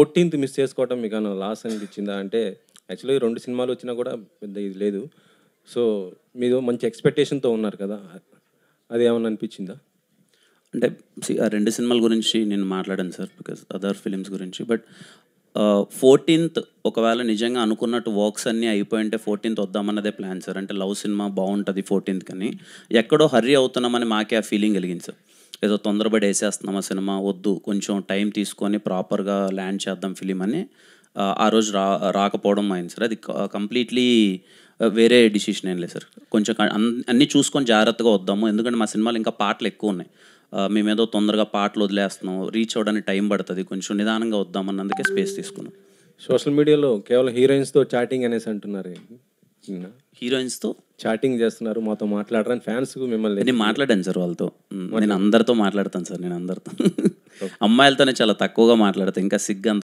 14థ్ miss చేసుకోవటం మీకేమన్నా loss అనిపించిందా? అంటే యాక్చువల్‌గా 2 సినిమాలు వచ్చినా కూడా పెద్ద ఇది లేదు. సో, మీరు మంచి ఎక్స్‌పెక్టేషన్‌తో ఉన్నారు కదా! అదేమన్నా అనిపించిందా? అంటే ఆ 2 సినిమాల గురించి నేను మాట్లాడాను సార్. బికాజ్ అదర్ ఫిల్మ్స్ గురించి. బట్ 14థ్ ఒకవేళ నిజంగా అనుకున్నట్టు వర్క్స్ అన్నీ అయిపోయుంటే 14థ్ వద్దామన్నదే ప్లాన్ సార్. అంటే లవ్ సినిమా బావుంటది 14థ్ కని. ఎక్కడో హర్రీ అవుతున్నామని మాకే ఆ ఫీలింగ్ కలిగింది సార్. ఏదో తొందరపడి ఏసేస్తున్నాం ఆ సినిమా వద్దు. కొంచెం టైం తీసుకొని ప్రాపర్‌గా ల్యాండ్ చేద్దాం ఫిల్మ్ అని ఆ రోజు రాకపోవడం అయింది సార్. అది కంప్లీట్‌లీ వేరే డిసిషన్ ఏం లేదు సార్. కొంచెం అన్నీ చూసుకొని జాగ్రత్తగా వద్దాము. ఎందుకంటే మా సినిమాలో ఇంకా పాటలు ఎక్కువున్నాయి. మేమేదో తొందరగా పాటలు వదిలేస్తున్నాం. రీచ్ అవ్వడానికి టైం పడతది. కొంచెం నిదానంగా వద్దామన్నందుకే స్పేస్ తీసుకున్నాం. సోషల్ మీడియాలో కేవలం హీరోయిన్స్‌తో చాటింగ్ అనేసి అంటున్నారు. నిన్న హీరోయిన్స్‌తో చాటింగ్ చేస్తున్నారు. మాతో మాట్లాడరని ఫ్యాన్స్ మిమ్మల్ని నేను మాట్లాడాను సార్ వాళ్ళతో. నేను అందరితో మాట్లాడతాను సార్ నేను అందరితో. అమ్మాయిలతోనే చాలా తక్కువగా మాట్లాడతా. ఇంకా సిగ్గు